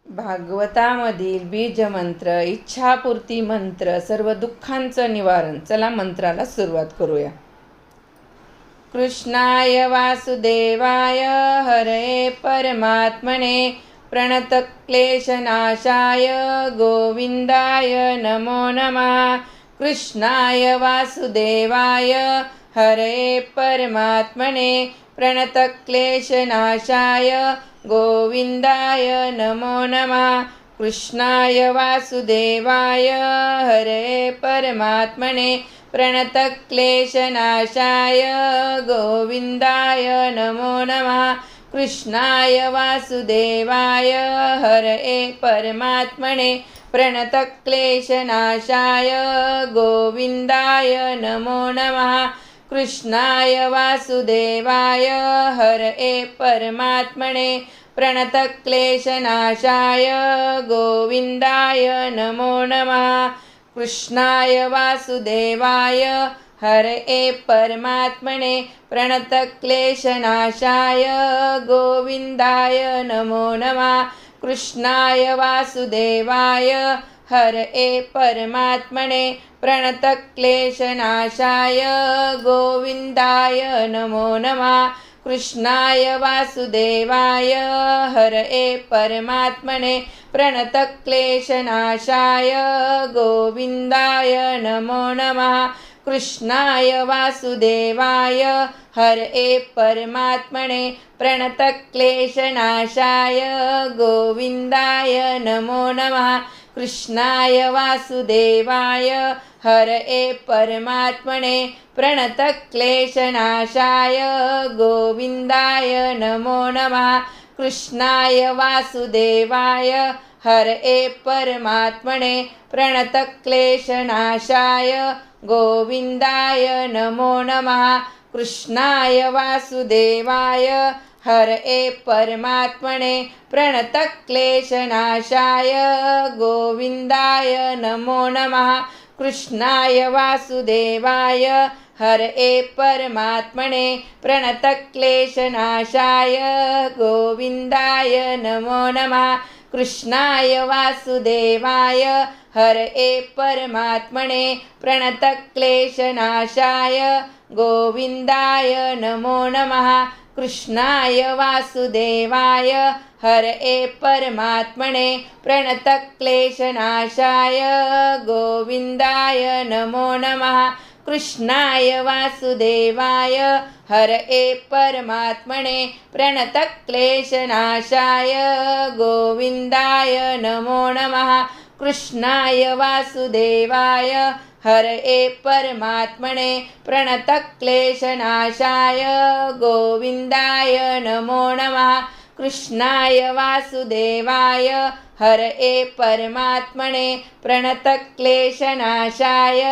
भागवतामधील बीजमंत्र, इच्छापूर्ती मंत्र, सर्व दुःखांचं निवारण. चला मंत्राला सुरुवात करूया. कृष्णाय वासुदेवाय हरे परमात्मने प्रणतक्लेशनाशाय गोविंदाय नमो नमः. कृष्णाय वासुदेवाय हरे परमात्मने प्रणतक्लेशनाशाय गोविंदाय नमो नमः. कृष्णाय वासुदेवाय हरे परमात्मने प्रणतक्लेशनाशाय गोविंदाय नमो नमः. कृष्णाय वासुदेवाय हरे परमात्मने प्रणतक्लेशनाशाय गोविंदाय नमो नमः. कृष्णाय वासुदेवाय हरे परमात्मने प्रणतक्लेशनाशाय गोविंदाय नमो नमः. कृष्णाय वासुदेवाय हरे परमात्मने प्रणतक्लेशनाशाय गोविंदाय नमो नमः. कृष्णाय वासुदेवाय हरे परमात्मने प्रणतक्लेशनाशाय गोविंदाय नमो नमः. कृष्णाय वासुदेवाय हरे परमात्मने प्रणतक्लेशनाशाय गोविंदाय नमो नमः. कृष्णाय वासुदेवाय हरे परमात्मने प्रणतक्लेशनाशाय गोविंदाय नमो नमः. कृष्णाय वासुदेवाय हरे परमात्मने प्रणतक्लेशनाशाय गोविंदाय नमो नमः. कृष्णाय वासुदेवाय हरे परमात्मने प्रणतक्लेशनाशाय गोविंदाय नमो नमः. कृष्णाय वासुदेवाय हरे परमात्मने प्रणतक्लेशनाशाय गोविंदाय नमो नमः. कृष्णाय वासुदेवाय हरे परमात्मने प्रणतक्लेशनाशाय गोविंदाय नमो नमः. कृष्णाय वासुदेवाय हरे परमात्मने प्रणतक्लेशनाशाय गोविंदाय नमो नमः. कृष्णाय वासुदेवाय हरे परमात्मने प्रणतक्लेशनाशाय गोविंदाय नमो नमः. कृष्णाय वासुदेवाय हरे परमात्मने प्रणतक्लेशनाशाय गोविंदाय नमो नमः. कृष्णाय वासुदेवाय हरे परमात्मने प्रणतक्लेशनाशाय गोविंदाय नमो नमः. कृष्णाय वासुदेवाय हरे परमात्मने प्रणतक्लेशनाशाय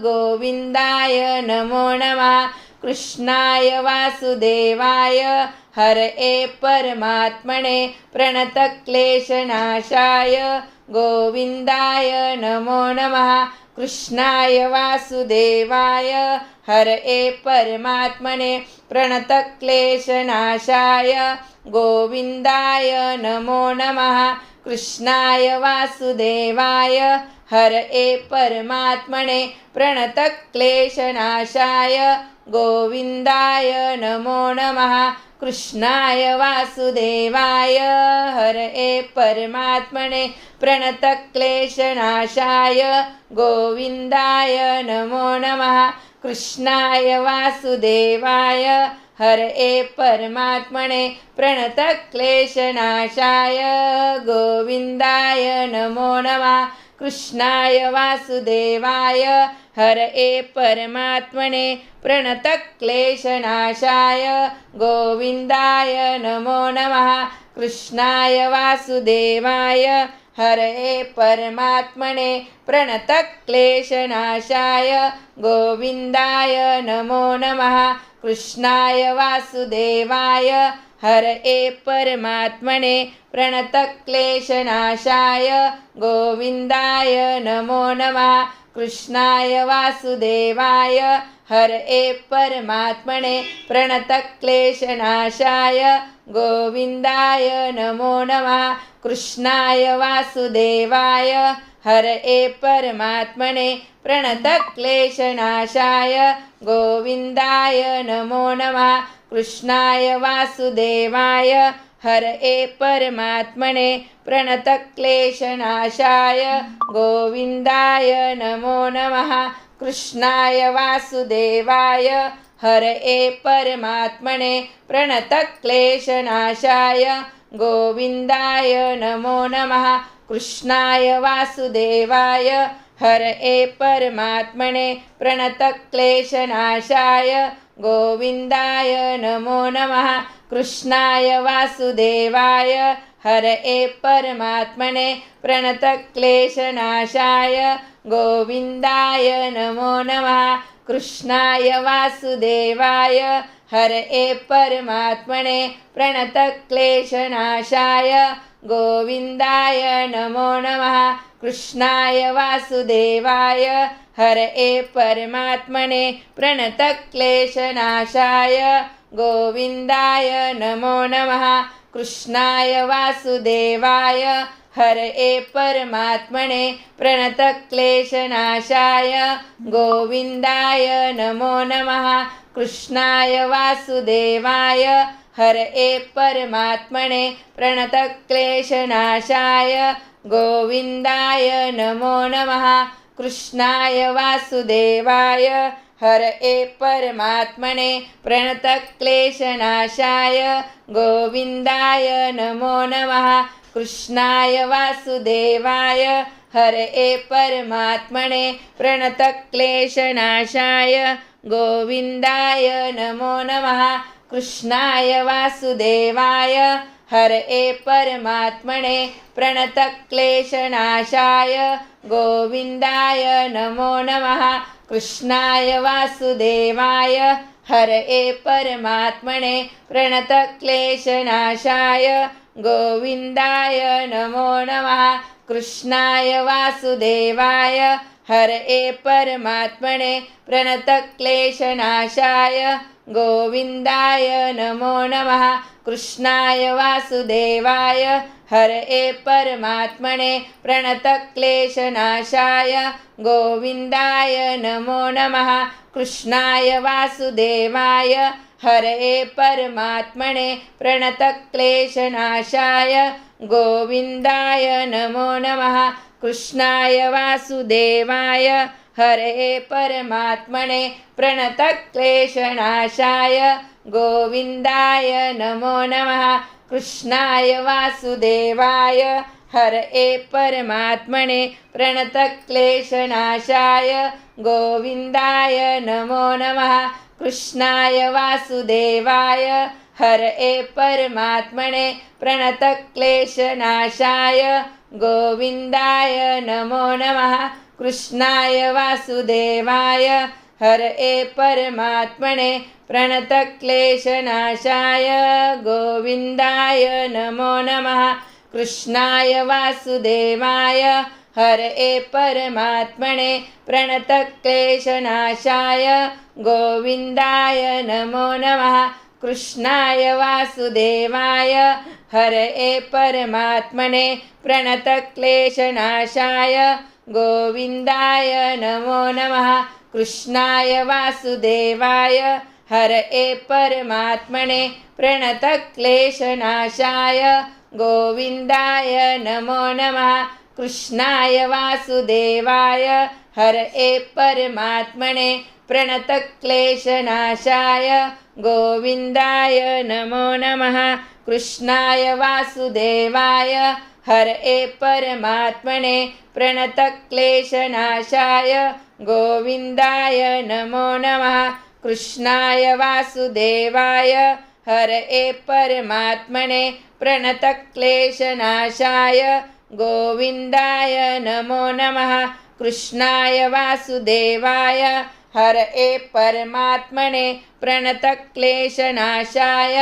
गोविंदाय नमो नमः. कृष्णाय वासुदेवाय हरे परमात्मने प्रणतक्लेशनाशाय गोविंदाय नमो नमः. कृष्णाय वासुदेवाय हरे परमात्मने प्रणतक्लेशनाशाय गोविंदाय नमो नमः. कृष्णाय वासुदेवाय हरे परमात्मने प्रणतक्लेशनाशाय गोविंदाय नमो नमः. कृष्णाय वासुदेवाय हरे परमात्मने प्रणतक्लेशनाशाय गोविंदाय नमो नमः. कृष्णाय वासुदेवाय हरे परमात्मने प्रणतक्लेशनाशाय गोविंदाय नमो नमः. कृष्णाय वासुदेवाय हरे परमात्मने प्रणतक्लेशनाशाय गोविंदाय नमो नमः. कृष्णाय वासुदेवाय हरे परमात्मने प्रणतक्लेशनाशाय गोविंदाय नमो नमः. कृष्णाय वासुदेवाय हरे परमात्मने प्रणतक्लेशनाशाय गोविंदाय नमो नमः. कृष्णाय वासुदेवाय हरे परमात्मने प्रणतक्लेशनाशाय गोविन्दाय नमो नमः। कृष्णाय वासुदेवाय हरये परमात्मने प्रणतक्लेशनाशाय गोविन्दाय नमो नमः। कृष्णाय वासुदेवाय हरये परमात्मने प्रणतक्लेशनाशाय गोविन्दाय नमो नमः। कृष्णाय वासुदेवाय हरये परमात्मने प्रणतक्लेशनाशाय गोविन्दाय नमो नमः। कृष्णाय वासुदेवाय हरये परमात्मने प्रणतक्लेशनाशाय गोविन्दाय नमो नमः। कृष्णाय वासुदेवाय हरये परमात्मने प्रणतक्लेशनाशाय गोविन्दाय नमो नमः। कृष्णाय वासुदेवाय हरये परमात्मने प्रणतक्लेशनाशाय गोविन्दाय नमो नमः। कृष्णाय वासुदेवाय हरये परमात्मने प्रणतक्लेशनाशाय गोविन्दाय नमो नमः। कृष्णाय वासुदेवाय हरये परमात्मने प्रणतक्लेशनाशाय गोविन्दाय नमो नमः। कृष्णाय वासुदेवाय हरये परमात्मने प्रणतक्लेशनाशाय गोविन्दाय नमो नमः। कृष्णाय वासुदेवाय हरये परमात्मने प्रणतक्लेशनाशाय गोविन्दाय नमो नमः। कृष्णाय वासुदेवाय हरये परमात्मने प्रणतक्लेशनाशाय गोविन्दाय नमो नमः। कृष्णाय वासुदेवाय हरये परमात्मने प्रणतक्लेशनाशाय गोविन्दाय नमो नमः। कृष्णाय वासुदेवाय हरये परमात्मने प्रणतक्लेशनाशाय गोविन्दाय नमो नमः। कृष्णाय वासुदेवाय हरये परमात्मने प्रणतक्लेशनाशाय गोविन्दाय नमो नमः। कृष्णाय वासुदेवाय हरये परमात्मने प्रणतक्लेशनाशाय गोविन्दाय नमो नमः। कृष्णाय वासुदेवाय हरये परमात्मने प्रणतक्लेशनाशाय गोविन्दाय नमो नमः। कृष्णाय वासुदेवाय हरये परमात्मने प्रणतक्लेशनाशाय गोविन्दाय नमो नमः। कृष्णाय वासुदेवाय हरये परमात्मने प्रणतक्लेशनाशाय गोविन्दाय नमो नमः। कृष्णाय वासुदेवाय हरये परमात्मने प्रणतक्लेशनाशाय गोविन्दाय नमो नमः। कृष्णाय वासुदेवाय हरये परमात्मने प्रणतक्लेशनाशाय गोविन्दाय नमो नमः। कृष्णाय वासुदेवाय हरये परमात्मने प्रणतक्लेशनाशाय गोविन्दाय नमो नमः। कृष्णाय वासुदेवाय हरये परमात्मने प्रणतक्लेशनाशाय गोविन्दाय नमो नमः। कृष्णाय वासुदेवाय हरये परमात्मने प्रणतक्लेशनाशाय गोविन्दाय नमो नमः। कृष्णाय वासुदेवाय हरये परमात्मने प्रणतक्लेशनाशाय गोविन्दाय नमो नमः। कृष्णाय वासुदेवाय हरये परमात्मने प्रणतक्लेशनाशाय गोविन्दाय नमो नमः। कृष्णाय वासुदेवाय हरये परमात्मने प्रणतक्लेशनाशाय गोविन्दाय नमो नमः। कृष्णाय वासुदेवाय हरये परमात्मने प्रणतक्लेशनाशाय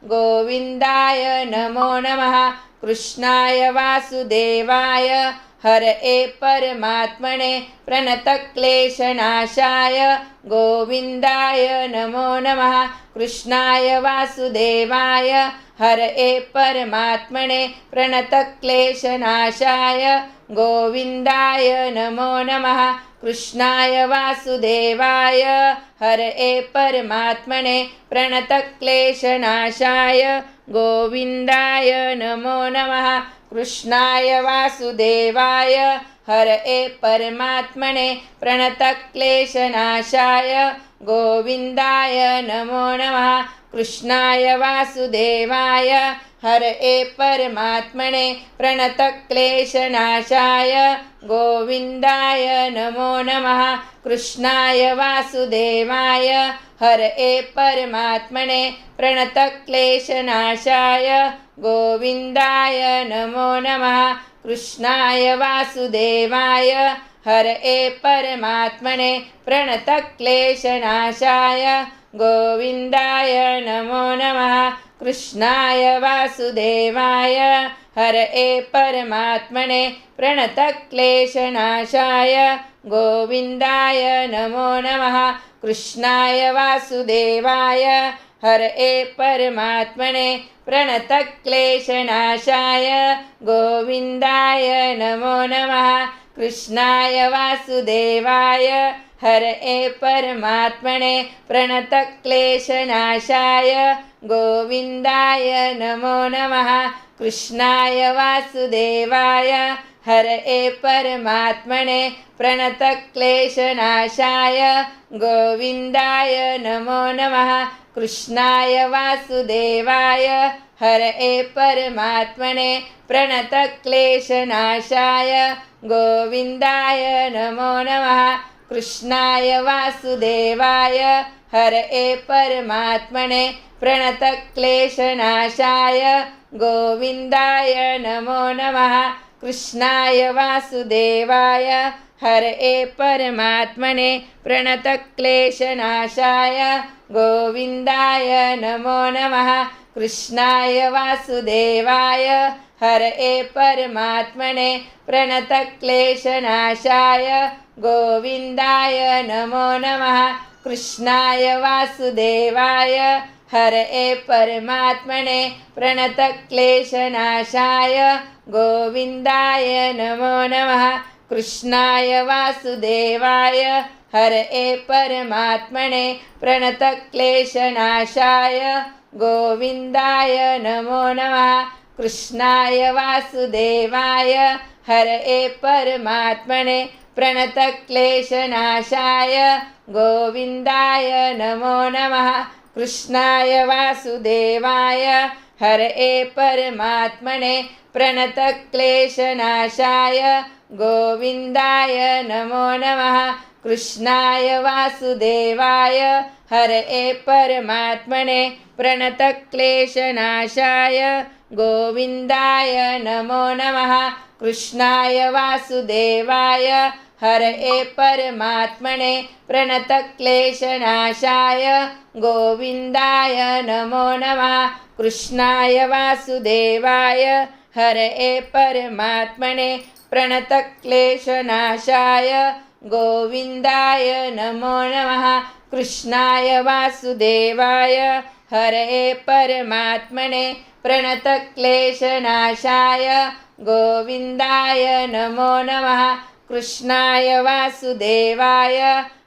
गोविन्दाय नमो नमः। कृष्णाय वासुदेवाय हरये परमात्मने प्रणतक्लेशनाशाय गोविन्दाय नमो नमः। कृष्णाय वासुदेवाय हरये परमात्मने प्रणतक्लेशनाशाय गोविन्दाय नमो नमः। कृष्णाय वासुदेवाय हरये परमात्मने प्रणतक्लेशनाशाय गोविन्दाय नमो नमः। कृष्णाय वासुदेवाय हरये परमात्मने प्रणतक्लेशनाशाय गोविन्दाय नमो नमः। कृष्णाय वासुदेवाय हरये परमात्मने प्रणतक्लेशनाशाय गोविन्दाय नमो नमः। कृष्णाय वासुदेवाय हरये परमात्मने प्रणतक्लेशनाशाय गोविन्दाय नमो नमः। कृष्णाय वासुदेवाय हरये परमात्मने प्रणतक्लेशनाशाय गोविन्दाय नमो नमः। कृष्णाय वासुदेवाय हरये परमात्मने प्रणतक्लेशनाशाय गोविन्दाय नमो नमः। कृष्णाय वासुदेवाय हरये परमात्मने प्रणतक्लेशनाशाय गोविन्दाय नमो नमः। कृष्णाय वासुदेवाय हरये परमात्मने प्रणतक्लेशनाशाय गोविन्दाय नमो नमः। कृष्णाय वासुदेवाय हरये परमात्मने प्रणतक्लेशनाशाय गोविन्दाय नमो नमः। कृष्णाय वासुदेवाय हरये परमात्मने प्रणतक्लेशनाशाय गोविन्दाय नमो नमः। कृष्णाय वासुदेवाय हरये परमात्मने प्रणतक्लेशनाशाय गोविन्दाय नमो नमः। कृष्णाय वासुदेवाय हरये परमात्मने प्रणतक्लेशनाशाय गोविन्दाय नमो नमः। कृष्णाय वासुदेवाय हरये परमात्मने प्रणतक्लेशनाशाय गोविन्दाय नमो नमः। कृष्णाय वासुदेवाय हरये परमात्मने प्रणतक्लेशनाशाय गोविन्दाय नमो नमः। कृष्णाय वासुदेवाय हरये परमात्मने प्रणतक्लेशनाशाय गोविन्दाय नमो नमः। कृष्णाय वासुदेवाय हरये परमात्मने प्रणतक्लेशनाशाय गोविन्दाय नमो नमः। कृष्णाय वासुदेवाय हरये परमात्मने प्रणतक्लेशनाशाय गोविन्दाय नमो नमः। कृष्णाय वासुदेवाय हरये परमात्मने प्रणतक्लेशनाशाय गोविन्दाय नमो नमः। कृष्णाय वासुदेवाय हरये परमात्मने प्रणतक्लेशनाशाय गोविन्दाय नमो नमः। कृष्णाय वासुदेवाय हरये परमात्मने प्रणतक्लेशनाशाय गोविन्दाय नमो नमः। कृष्णाय वासुदेवाय हरये परमात्मने प्रणतक्लेशनाशाय गोविन्दाय नमो नमः। कृष्णाय वासुदेवाय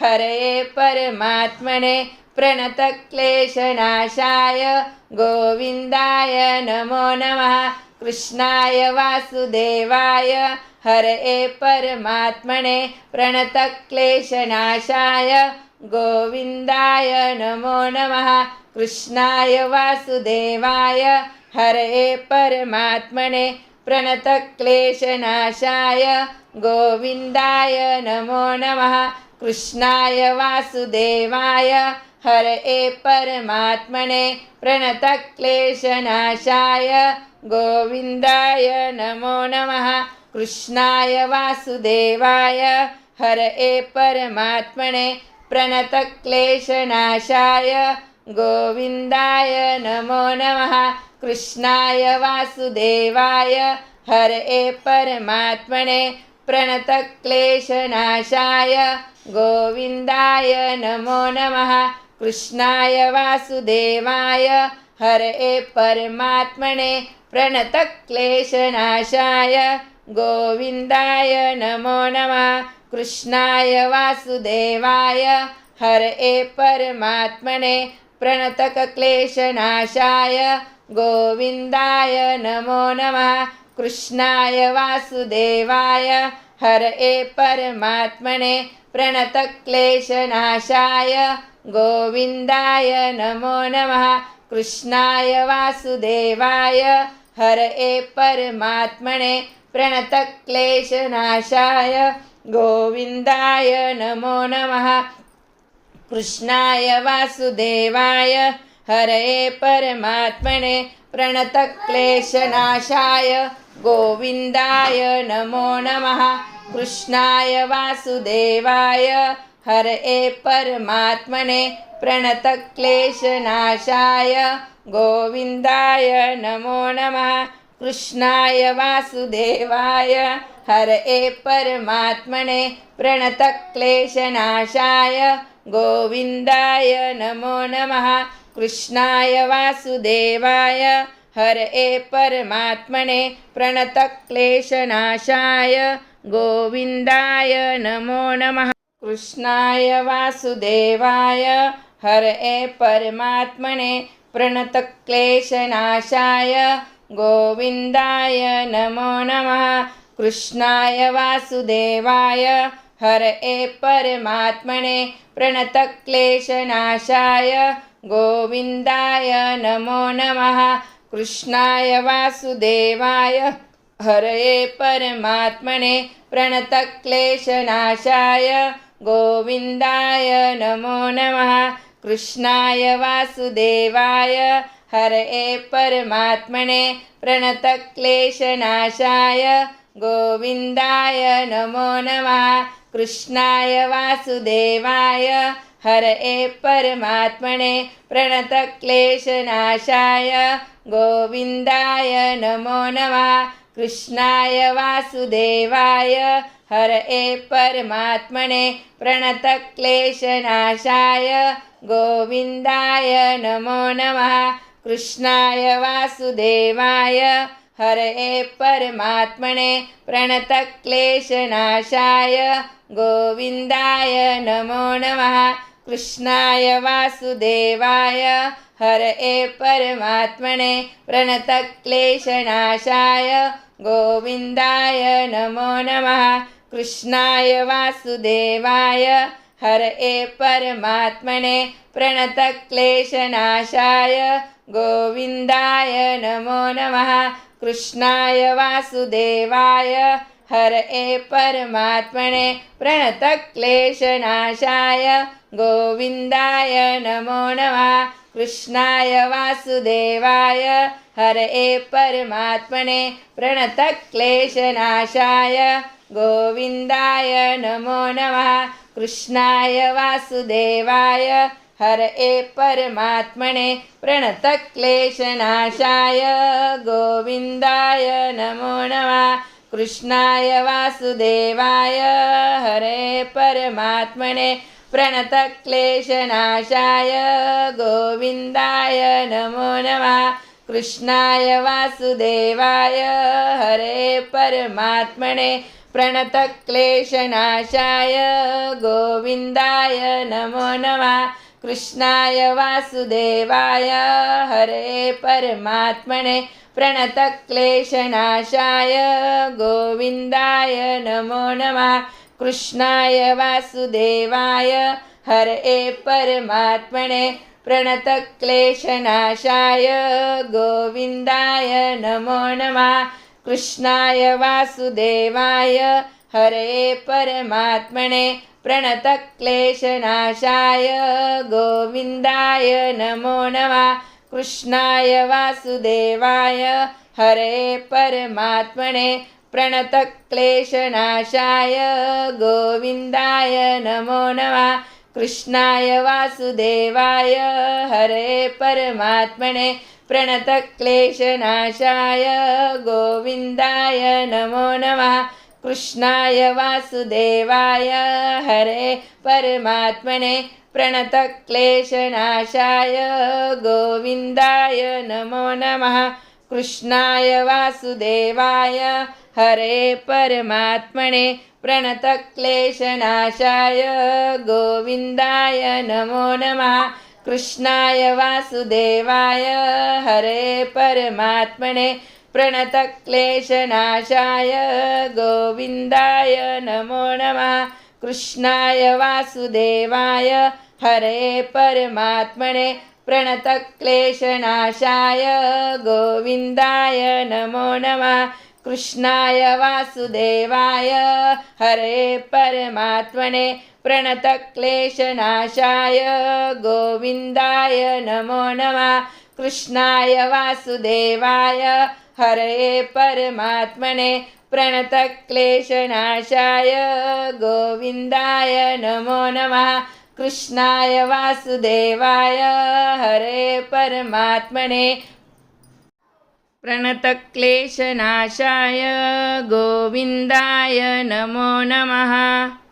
हरये परमात्मने प्रणतक्लेशनाशाय गोविन्दाय नमो नमः। कृष्णाय वासुदेवाय हरये परमात्मने प्रणतक्लेशनाशाय गोविन्दाय नमो नमः। कृष्णाय वासुदेवाय हरये परमात्मने प्रणतक्लेशनाशाय गोविन्दाय नमो नमः। कृष्णाय वासुदेवाय हरये परमात्मने प्रणतक्लेशनाशाय गोविन्दाय नमो नमः। कृष्णाय वासुदेवाय हरये परमात्मने प्रणतक्लेशनाशाय गोविन्दाय नमो नमः। कृष्णाय वासुदेवाय हरये परमात्मने प्रणतक्लेशनाशाय गोविन्दाय नमो नमः। कृष्णाय वासुदेवाय हरये परमात्मने प्रणतक्लेशनाशाय गोविन्दाय नमो नमः। कृष्णाय वासुदेवाय हरये परमात्मने प्रणतक्लेशनाशाय गोविन्दाय नमो नमः। कृष्णाय वासुदेवाय हरये परमात्मने प्रणतक्लेशनाशाय गोविन्दाय नमो नमः। कृष्णाय वासुदेवाय हरये परमात्मने प्रणतक्लेशनाशाय गोविन्दाय नमो नमः। कृष्णाय वासुदेवाय हरये परमात्मने प्रणतक्लेशनाशाय गोविन्दाय नमो नमः। कृष्णाय वासुदेवाय हरये परमात्मने प्रणतक्लेशनाशाय गोविन्दाय नमो नमः। कृष्णाय वासुदेवाय हरये परमात्मने प्रणतक्लेशनाशाय गोविन्दाय नमो नमः। कृष्णाय वासुदेवाय हरये परमात्मने प्रणतक्लेशनाशाय गोविन्दाय नमो नमः। कृष्णाय वासुदेवाय हरये परमात्मने प्रणतक्लेशनाशाय गोविन्दाय नमो नमः। कृष्णाय वासुदेवाय हरये परमात्मने प्रणतक्लेशनाशाय गोविन्दाय नमो नमः। कृष्णाय वासुदेवाय हरये परमात्मने प्रणतक्लेशनाशाय गोविन्दाय नमो नमः। कृष्णाय वासुदेवाय हरये परमात्मने प्रणतक्लेशनाशाय गोविन्दाय नमो नमः। कृष्णाय वासुदेवाय हरये परमात्मने प्रणतक्लेशनाशाय गोविन्दाय नमो नमः। कृष्णाय वासुदेवाय हरये परमात्मने प्रणतक्लेशनाशाय गोविन्दाय नमो नमः। कृष्णाय वासुदेवाय हरये परमात्मने प्रणतक्लेशनाशाय गोविन्दाय नमो नमः। कृष्णाय वासुदेवाय हरये परमात्मने प्रणतक्लेशनाशाय गोविन्दाय नमो नमः। कृष्णाय वासुदेवाय हरये परमात्मने प्रणतक्लेशनाशाय गोविन्दाय नमो नमः। कृष्णाय वासुदेवाय हरये परमात्मने प्रणतक्लेशनाशाय गोविन्दाय नमो नमः। कृष्णाय वासुदेवाय हरये परमात्मने प्रणतक्लेशनाशाय गोविन्दाय नमो नमः। कृष्णाय वासुदेवाय हरये परमात्मने प्रणतक्लेशनाशाय गोविन्दाय नमो नमः। कृष्णाय वासुदेवाय हरये परमात्मने प्रणतक्लेशनाशाय गोविन्दाय नमो नमः। कृष्णाय वासुदेवाय हरये परमात्मने प्रणतक्लेशनाशाय गोविन्दाय नमो नमः। कृष्णाय वासुदेवाय हरये परमात्मने प्रणतक्लेशनाशाय गोविन्दाय नमो नमः। कृष्णाय वासुदेवाय हरये परमात्मने प्रणतक्लेशनाशाय गोविन्दाय नमो नमः। कृष्णाय वासुदेवाय हरये परमात्मने प्रणतक्लेशनाशाय गोविन्दाय नमो नमः। कृष्णाय वासुदेवाय हरये परमात्मने प्रणतक्लेशनाशाय गोविन्दाय नमो नमः। कृष्णाय वासुदेवाय हरये परमात्मने प्रणतक्लेशनाशाय गोविन्दाय नमो नमः। कृष्णाय वासुदेवाय हरे परमात्मने प्रणतक्लेशनाशाय गोविन्दाय नमो नमः। कृष्णाय वासुदेवाय हरे परमात्मने प्रणतक्लेशनाशाय गोविन्दाय नमो नमः। कृष्णाय वासुदेवाय हरे परमात्मने प्रणतक्लेशनाशाय गोविन्दाय नमो नमः। कृष्णाय वासुदेवाय हरे परमात्मने प्रणतक्लेशनाशाय गोविन्दाय नमो नमः। कृष्णाय वासुदेवाय हरे परमात्मने प्रणतक्लेशनाशाय गोविन्दाय नमो नमः। कृष्णाय वासुदेवाय हरे परमात्मने प्रणतक्लेशनाशाय गोविन्दाय नमो नमः। कृष्णाय वासुदेवाय हरे परमात्मने प्रणतक्लेशनाशाय गोविन्दाय नमो नमः।